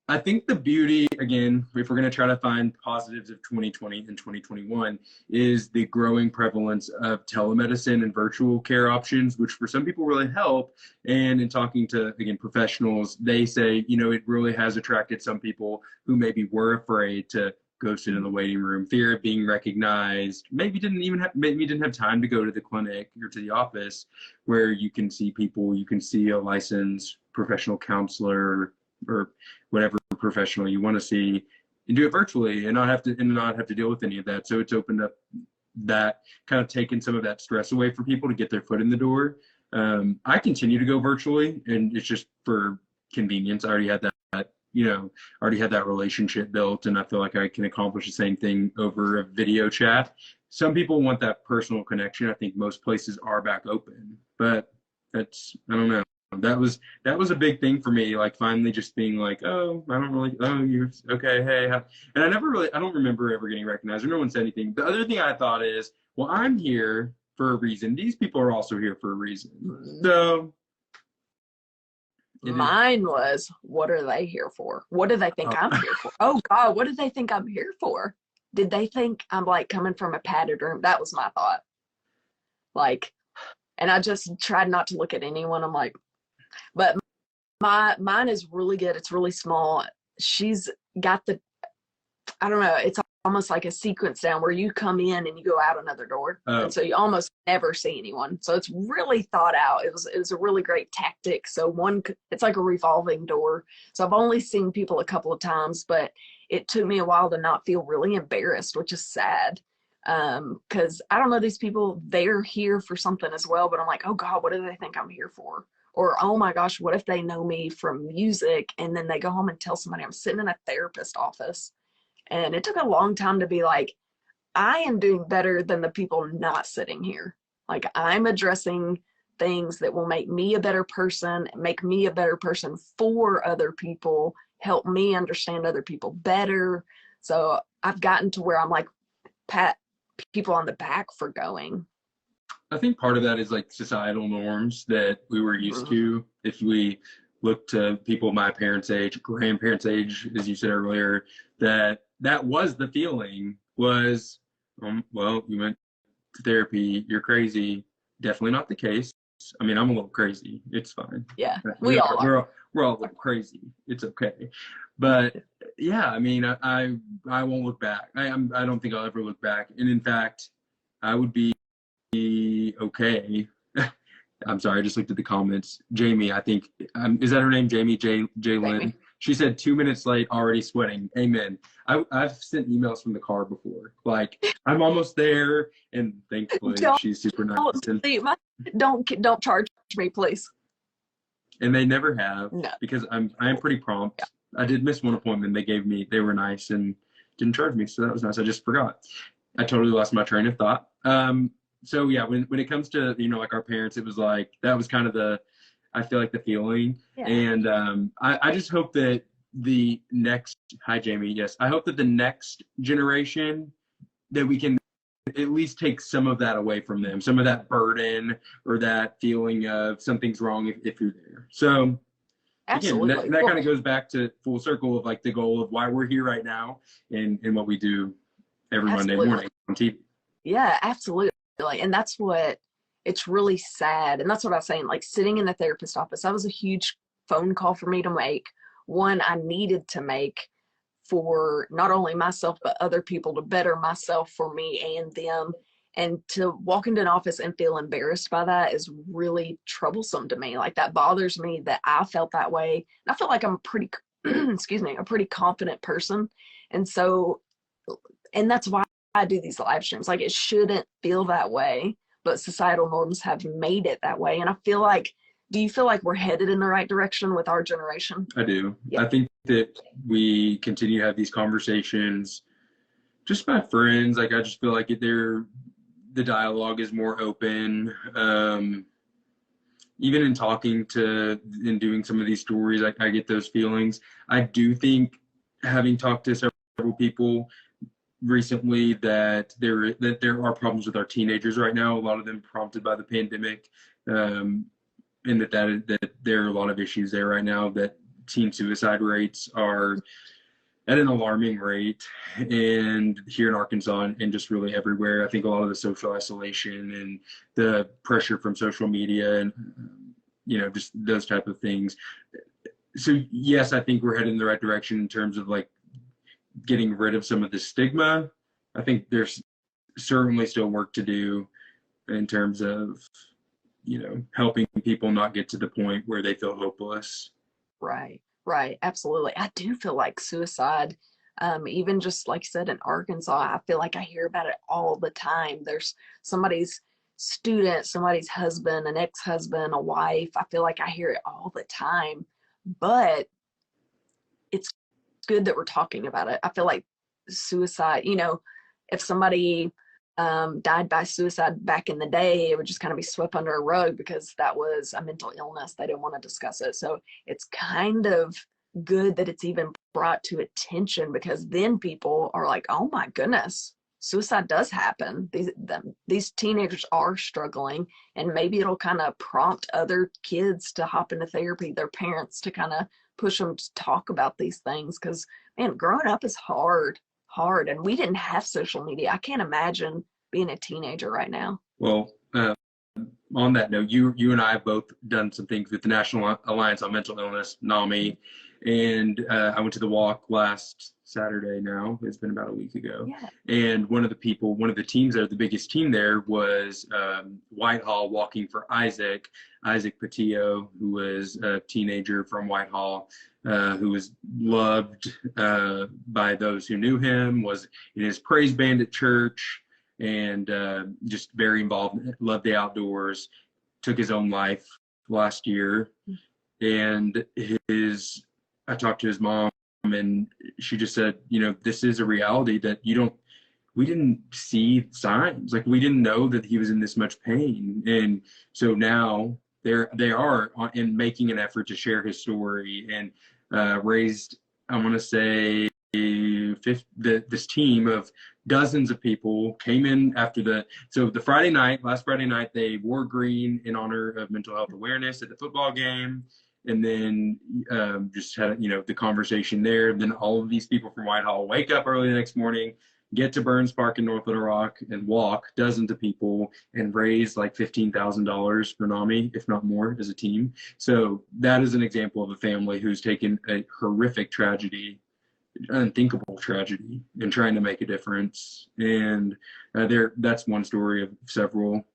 [SPEAKER 2] I think the beauty, again, if we're gonna try to find positives of 2020 and 2021, is the growing prevalence of telemedicine and virtual care options, which for some people really help. And in talking to, again, professionals, they say, it really has attracted some people who maybe were afraid to go sit in the waiting room, fear of being recognized, maybe didn't have time to go to the clinic or to the office where you can see people, you can see a licensed professional counselor or whatever professional you want to see, and do it virtually and not have to deal with any of that. So it's opened up that, kind of taken some of that stress away for people to get their foot in the door. I continue to go virtually, and it's just for convenience. I already had that relationship built, and I feel like I can accomplish the same thing over a video chat. Some people want that personal connection. I think most places are back open, but I don't know. That was a big thing for me, like finally just being like, you're okay, hey. And I don't remember ever getting recognized or no one said anything. The other thing I thought is, well, I'm here for a reason. These people are also here for a reason. So
[SPEAKER 1] mine was, what are they here for? What do they think I'm here for? Oh God, what do they think I'm here for? Did they think I'm like coming from a padded room? That was my thought. Like, and I just tried not to look at anyone. I'm like, but mine is really good. It's really small. She's got I don't know, it's almost like a sequence down where you come in and you go out another door. And so you almost never see anyone. So it's really thought out. It was a really great tactic. So it's like a revolving door. So I've only seen people a couple of times, but it took me a while to not feel really embarrassed, which is sad. Because I don't know, these people, they're here for something as well, but I'm like, oh God, what do they think I'm here for? Or, oh my gosh, what if they know me from music and then they go home and tell somebody I'm sitting in a therapist office? And it took a long time to be like, I am doing better than the people not sitting here. Like, I'm addressing things that will make me a better person for other people, help me understand other people better. So I've gotten to where I'm like, pat people on the back for going.
[SPEAKER 2] I think part of that is like societal norms that we were used to. If we look to people my parents' age, grandparents' age, as you said earlier, that was the feeling was, well, you went to therapy, you're crazy. Definitely not the case. I mean, I'm a little crazy. It's fine.
[SPEAKER 1] Yeah, we all are.
[SPEAKER 2] We're all a little crazy. It's okay. But yeah, I mean, I won't look back. I don't think I'll ever look back. And in fact, I would be okay. I'm sorry, I just looked at the comments. Jamie, I think, is that her name? Jamie, Jalen. She said 2 minutes late, already sweating. Amen. I've sent emails from the car before. Like, I'm almost there, and thankfully she's super nice.
[SPEAKER 1] Don't charge me, please.
[SPEAKER 2] And they never have,
[SPEAKER 1] no.
[SPEAKER 2] Because I am pretty prompt. Yeah. I did miss one appointment. They were nice and didn't charge me, so that was nice. I just forgot. I totally lost my train of thought. So yeah, when it comes to, like our parents, it was like, that was kind of I feel like the feeling.
[SPEAKER 1] Yeah.
[SPEAKER 2] And I just hope that the next, hi Jamie, yes, I hope that the next generation, that we can at least take some of that away from them, some of that burden or that feeling of something's wrong if you're there. So again,
[SPEAKER 1] Absolutely.
[SPEAKER 2] that kind of goes back to full circle of like the goal of why we're here right now and what we do every Monday morning on TV.
[SPEAKER 1] Yeah, absolutely. And that's what, it's really sad. And that's what I was saying, like sitting in the therapist office, that was a huge phone call for me to make. One I needed to make for not only myself, but other people, to better myself, for me and them. And to walk into an office and feel embarrassed by that is really troublesome to me. Like, that bothers me that I felt that way. And I feel like I'm pretty, excuse me, a pretty confident person. And so, and that's why I do these live streams. Like, it shouldn't feel that way, but societal norms have made it that way. And I feel like, do you feel like we're headed in the right direction with our generation?
[SPEAKER 2] I do.
[SPEAKER 1] Yeah.
[SPEAKER 2] I think that we continue to have these conversations just by friends. Like, I just feel like the dialogue is more open. Even in talking to and doing some of these stories, I get those feelings. I do think, having talked to several people recently, that there are problems with our teenagers right now, a lot of them prompted by the pandemic, and that there are a lot of issues there right now, that teen suicide rates are at an alarming rate, and here in Arkansas and just really everywhere. I think a lot of the social isolation and the pressure from social media and just those type of things. So yes, I think we're heading in the right direction in terms of like getting rid of some of the stigma. I think there's certainly still work to do in terms of helping people not get to the point where they feel hopeless.
[SPEAKER 1] Right, absolutely. I do feel like suicide, even just like you said, in Arkansas, I feel like I hear about it all the time. There's somebody's student, somebody's husband, an ex-husband, a wife. I feel like I hear it all the time, but it's good that we're talking about it. I feel like suicide, if somebody died by suicide back in the day, it would just kind of be swept under a rug because that was a mental illness. They didn't want to discuss it. So it's kind of good that it's even brought to attention, because then people are like, oh my goodness, suicide does happen. These teenagers are struggling, and maybe it'll kind of prompt other kids to hop into therapy, their parents to kind of push them to talk about these things. Because, man, growing up is hard, and we didn't have social media. I can't imagine being a teenager right now.
[SPEAKER 2] Well, on that note, you and I have both done some things with the National Alliance on Mental Illness, NAMI, and I went to the walk last Saturday. Now it's been about a week ago.
[SPEAKER 1] Yeah.
[SPEAKER 2] And one of the teams there, the biggest team there, was Whitehall walking for Isaac Patillo, who was a teenager from Whitehall, who was loved by those who knew him, was in his praise band at church, and just very involved, loved the outdoors, took his own life last year. And I talked to his mom, and she just said, this is a reality that we didn't see signs. Like, we didn't know that he was in this much pain. And so now they are in making an effort to share his story, and raised, I want to say, this team of dozens of people came in after last Friday night, they wore green in honor of mental health awareness at the football game. And then just had, the conversation there. And then all of these people from Whitehall wake up early the next morning, get to Burns Park in North Little Rock, and walk dozens of people and raise like $15,000 for NAMI, if not more, as a team. So that is an example of a family who's taken a horrific tragedy, unthinkable tragedy, and trying to make a difference. And that's one story of several.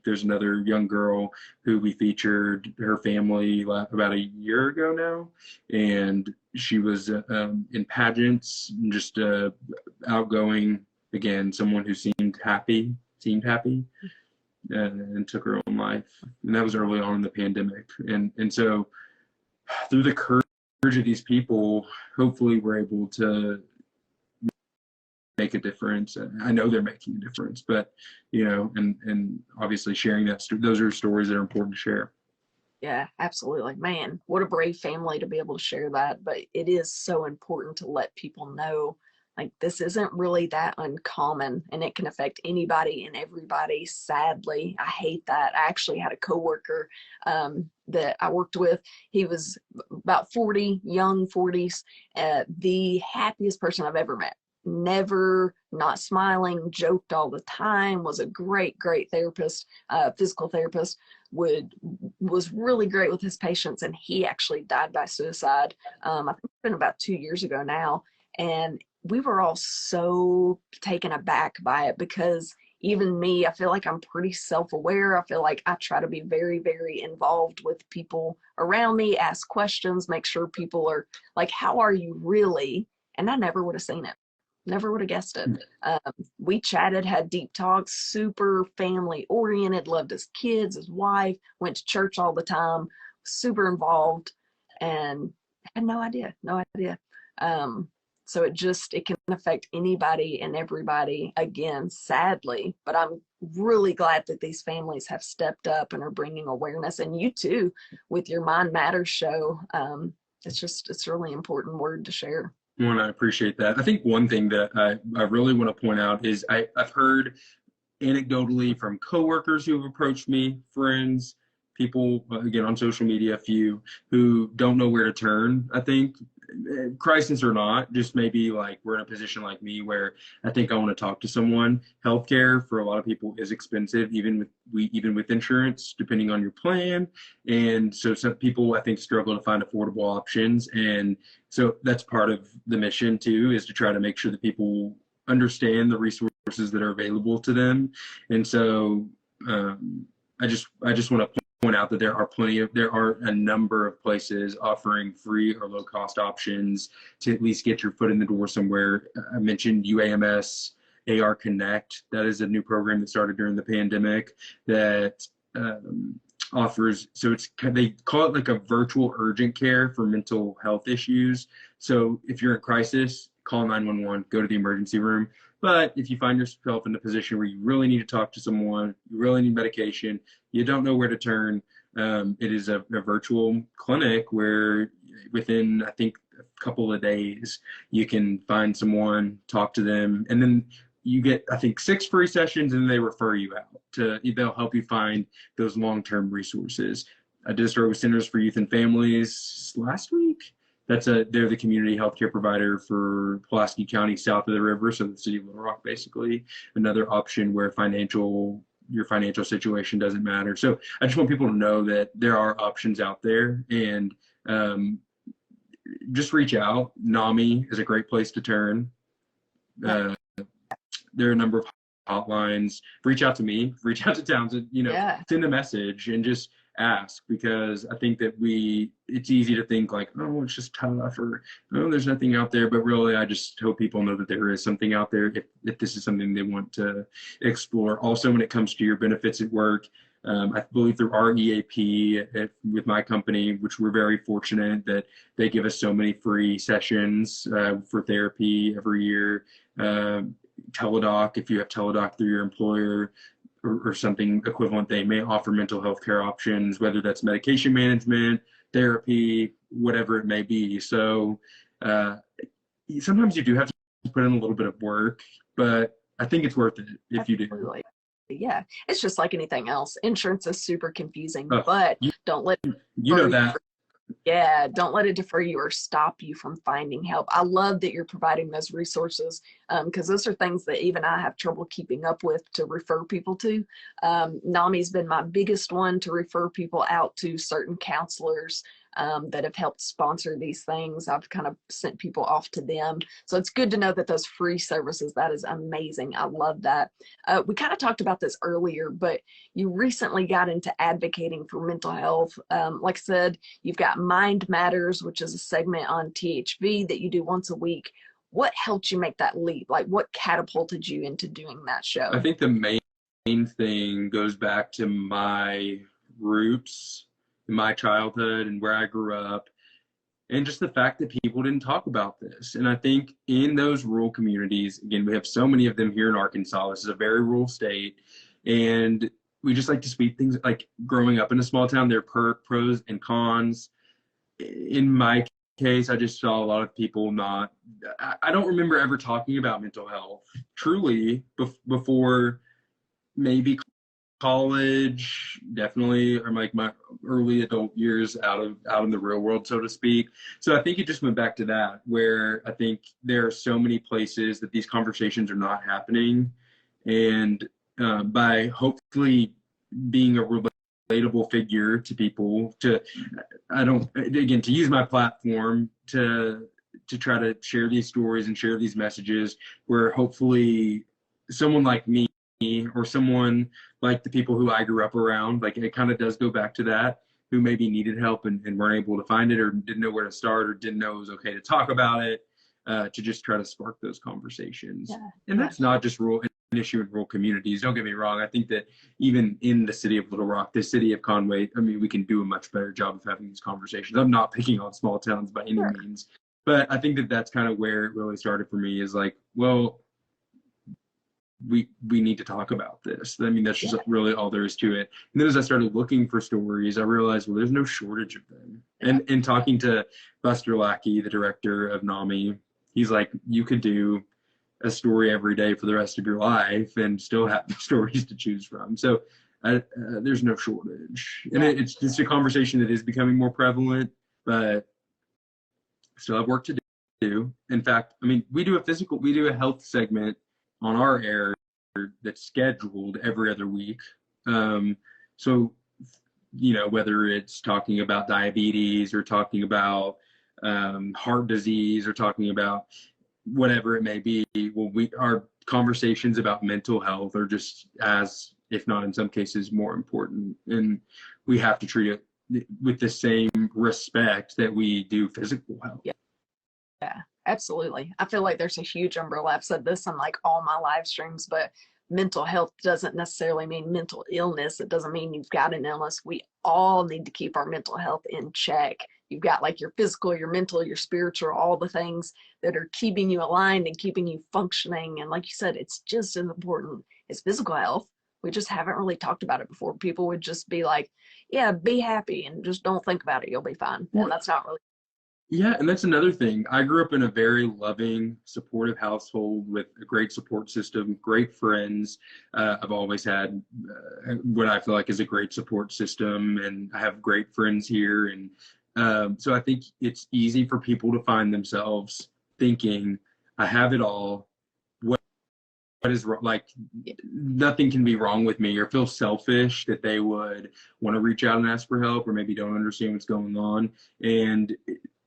[SPEAKER 2] There's another young girl who we featured, her family, about a year ago now, and she was in pageants, just outgoing, again, someone who seemed happy, and took her own life. And that was early on in the pandemic. And so through the courage of these people, hopefully we're able to make a difference. I know they're making a difference, but and obviously sharing those are stories that are important to share.
[SPEAKER 1] Yeah, absolutely. Man, what a brave family to be able to share that. But it is so important to let people know like this isn't really that uncommon and it can affect anybody and everybody. Sadly, I hate that. I actually had a coworker that I worked with. He was about 40, young 40s, the happiest person I've ever met. Never not smiling, joked all the time, was a great, great therapist, physical therapist, was really great with his patients, and he actually died by suicide. I think it's been about 2 years ago now, and we were all so taken aback by it because even me, I feel like I'm pretty self-aware. I feel like I try to be very, very involved with people around me, ask questions, make sure people are like, how are you really? And I never would have seen it. Never would have guessed it. We chatted, had deep talks, super family oriented, loved his kids, his wife, went to church all the time, super involved, and had no idea, no idea. So it can affect anybody and everybody again, sadly, but I'm really glad that these families have stepped up and are bringing awareness, and you too, with your Mind Matters show. It's really important word to share.
[SPEAKER 2] Well, I appreciate that. I think one thing that I really want to point out is I've heard anecdotally from coworkers who have approached me, friends, people, again, on social media, a few who don't know where to turn. I think, crisis or not, just maybe like we're in a position like me where I think I want to talk to someone. Healthcare for a lot of people is expensive, even with insurance, depending on your plan. And so some people, I think, struggle to find affordable options. And so that's part of the mission too, is to try to make sure that people understand the resources that are available to them. And so I just want to point out that there are a number of places offering free or low cost options to at least get your foot in the door somewhere. I mentioned UAMS AR Connect. That is a new program that started during the pandemic that offers, so they call it like a virtual urgent care for mental health issues. So if you're in crisis, call 911, go to the emergency room. But if you find yourself in a position where you really need to talk to someone, you really need medication, you don't know where to turn, it is a virtual clinic where within, I think, a couple of days, you can find someone, talk to them, and then you get, I think, 6 free sessions, and they refer you out they'll help you find those long-term resources. I did a story with Centers for Youth and Families last week. They're the community healthcare provider for Pulaski County south of the river, so the city of Little Rock, basically. Another option where your financial situation doesn't matter. So I just want people to know that there are options out there, and just reach out. NAMI is a great place to turn. There are a number of hotlines. Reach out to me, reach out to Townsend, send a message and just ask, because I think that it's easy to think like, oh, it's just tough, or oh, there's nothing out there. But really, I just hope people know that there is something out there if this is something they want to explore. Also, when it comes to your benefits at work, I believe through our EAP with my company, which we're very fortunate that they give us so many free sessions for therapy every year. Teledoc, if you have Teledoc through your employer or something equivalent, they may offer mental health care options, whether that's medication management, therapy, whatever it may be. So sometimes you do have to put in a little bit of work, but I think it's worth it if you do.
[SPEAKER 1] Yeah, it's just like anything else. Insurance is super confusing, but don't let don't let it defer you or stop you from finding help. I love that you're providing those resources, because those are things that even I have trouble keeping up with to refer people to. NAMI's been my biggest one to refer people out to certain counselors that have helped sponsor these things. I've kind of sent people off to them. So it's good to know that those free services, that is amazing. I love that. We kind of talked about this earlier, but you recently got into advocating for mental health. Like I said, you've got Mind Matters, which is a segment on THV that you do once a week. What helped you make that leap? Like, what catapulted you into doing that show?
[SPEAKER 2] I think the main thing goes back to my roots, my childhood and where I grew up, and just the fact that people didn't talk about this. And I think in those rural communities, again, we have so many of them here in Arkansas. This is a very rural state, and we just like to speak things like growing up in a small town. There are pros and cons. In my case, I just saw a lot of people not. I don't remember ever talking about mental health truly before maybe college, definitely, or like my early adult years out in the real world, so to speak. So I think it just went back to that, where I think there are so many places that these conversations are not happening, and by hopefully being a relatable figure to people, to use my platform to try to share these stories and share these messages, where hopefully someone like me or someone like the people who I grew up around, like it kind of does go back to that, who maybe needed help and weren't able to find it, or didn't know where to start, or didn't know it was okay to talk about it, to just try to spark those conversations. Yeah. And that's not just an issue in rural communities. Don't get me wrong. I think that even in the city of Little Rock, the city of Conway, I mean, we can do a much better job of having these conversations. I'm not picking on small towns by any means, but I think that that's kind of where it really started for me, is like, well, we need to talk about this. I mean, that's just really all there is to it. And then as I started looking for stories, I realized, well, there's no shortage of them. And talking to Buster Lackey, the director of NAMI, he's like, you could do a story every day for the rest of your life and still have stories to choose from. So there's no shortage. And it's just a conversation that is becoming more prevalent, but still have work to do. In fact, I mean, we do a health segment on our air that's scheduled every other week. So, you know, whether it's talking about diabetes or talking about heart disease or talking about whatever it may be, well, our conversations about mental health are just as, if not in some cases, more important. And we have to treat it with the same respect that we do physical health.
[SPEAKER 1] Yeah, absolutely. I feel like there's a huge umbrella. I've said this on like all my live streams, but mental health doesn't necessarily mean mental illness. It doesn't mean you've got an illness. We all need to keep our mental health in check. You've got like your physical, your mental, your spiritual, all the things that are keeping you aligned and keeping you functioning. And like you said, it's just as important as physical health. We just haven't really talked about it before. People would just be like, yeah, be happy and just don't think about it. You'll be fine. And that's not really.
[SPEAKER 2] Yeah, and that's another thing. I grew up in a very loving, supportive household with a great support system, great friends. I've always had what I feel like is a great support system, and I have great friends here. And so I think it's easy for people to find themselves thinking, I have it all. What is wrong? Like, nothing can be wrong with me, or feel selfish that they would want to reach out and ask for help, or maybe don't understand what's going on. And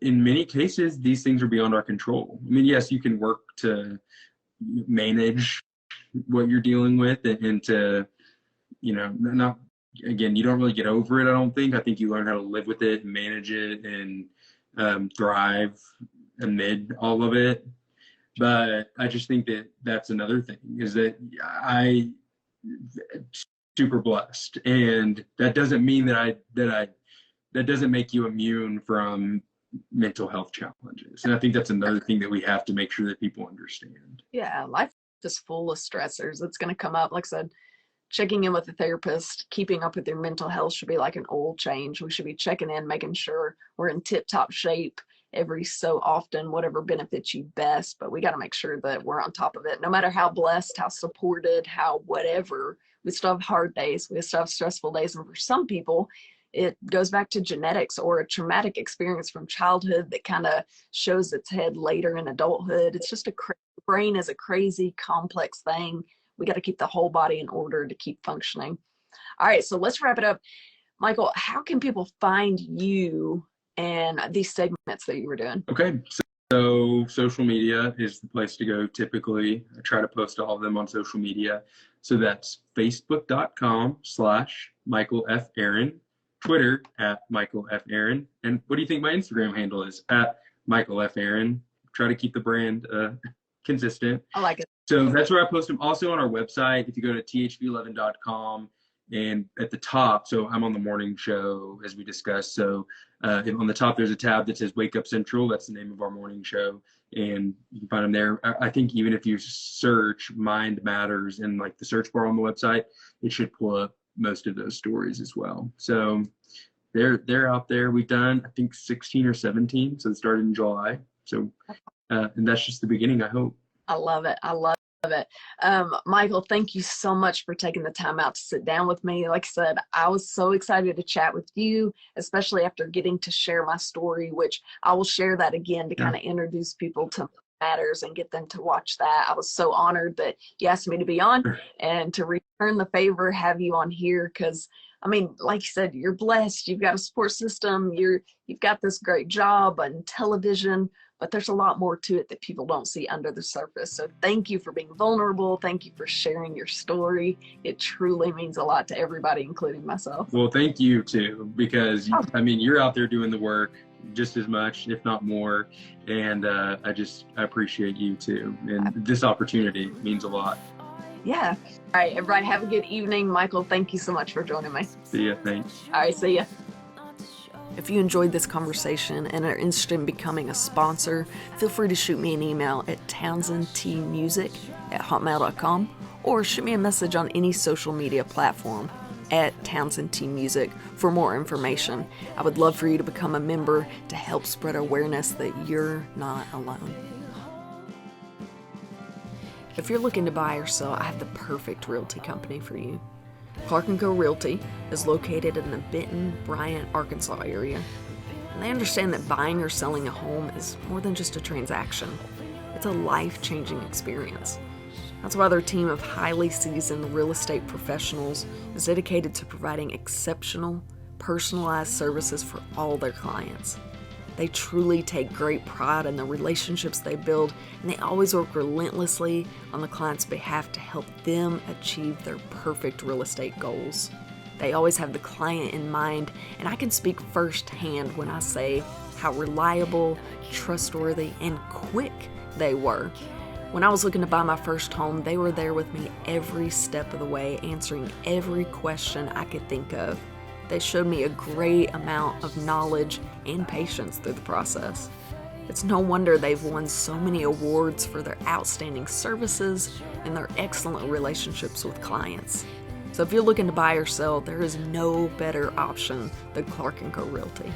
[SPEAKER 2] in many cases, these things are beyond our control. I mean, yes, you can work to manage what you're dealing with and to, you know, not, again, you don't really get over it, I don't think. I think you learn how to live with it and manage it and thrive amid all of it. But I just think that that's another thing, is that I super blessed. And that doesn't mean that that doesn't make you immune from mental health challenges. And I think that's another thing that we have to make sure that people understand.
[SPEAKER 1] Yeah, life is full of stressors. It's going to come up. Like I said, checking in with a therapist, keeping up with your mental health should be like an oil change. We should be checking in, making sure we're in tip-top shape every so often, whatever benefits you best. But we got to make sure that we're on top of it. No matter how blessed, how supported, how whatever, we still have hard days. We still have stressful days. And for some people, it goes back to genetics or a traumatic experience from childhood that kind of shows its head later in adulthood. It's just brain is a crazy, complex thing. We got to keep the whole body in order to keep functioning. All right, so let's wrap it up. Michael, how can people find you and these segments that you were doing?
[SPEAKER 2] Okay, so social media is the place to go typically. I try to post all of them on social media. So that's facebook.com/Michael F. Aaron. Twitter @Michael F. Aaron. And what do you think my Instagram handle is? @Michael F. Aaron. Try to keep the brand consistent.
[SPEAKER 1] I like it.
[SPEAKER 2] So that's where I post them. Also on our website, if you go to thv11.com, and at the top, so I'm on the morning show as we discussed. So on the top, there's a tab that says Wake Up Central. That's the name of our morning show. And you can find them there. I think even if you search Mind Matters in like the search bar on the website, it should pull up most of those stories as well. So they're out there. We've done, I think, 16 or 17. So it started in July. So, and that's just the beginning, I hope.
[SPEAKER 1] I love it. I love it. Michael, thank you so much for taking the time out to sit down with me. Like I said, I was so excited to chat with you, especially after getting to share my story, which I will share that again to kind of introduce people to matters and get them to watch that. I was so honored that you asked me to be on, and to return the favor, have you on here, because I mean, like you said, you're blessed. You've got a support system. You've got this great job on television, but there's a lot more to it that people don't see under the surface. So thank you for being vulnerable. Thank you for sharing your story. It truly means a lot to everybody, including myself.
[SPEAKER 2] Well, thank you too, because I mean, you're out there doing the work just as much, if not more. And I appreciate you too. And this opportunity means a lot.
[SPEAKER 1] Yeah. All right, everybody, have a good evening. Michael, thank you so much for joining me.
[SPEAKER 2] See ya. Thanks.
[SPEAKER 1] All right, see ya. If you enjoyed this conversation and are interested in becoming a sponsor, feel free to shoot me an email at townsendtmusic@hotmail.com, or shoot me a message on any social media platform at Townsendtmusic for more information. I would love for you to become a member to help spread awareness that you're not alone. If you're looking to buy or sell, I have the perfect realty company for you. Clark & Co. Realty is located in the Benton, Bryant, Arkansas area. And they understand that buying or selling a home is more than just a transaction. It's a life-changing experience. That's why their team of highly seasoned real estate professionals is dedicated to providing exceptional, personalized services for all their clients. They truly take great pride in the relationships they build, and they always work relentlessly on the client's behalf to help them achieve their perfect real estate goals. They always have the client in mind, and I can speak firsthand when I say how reliable, trustworthy, and quick they were. When I was looking to buy my first home, they were there with me every step of the way, answering every question I could think of. They showed me a great amount of knowledge and patience through the process. It's no wonder they've won so many awards for their outstanding services and their excellent relationships with clients. So if you're looking to buy or sell, there is no better option than Clark & Co. Realty.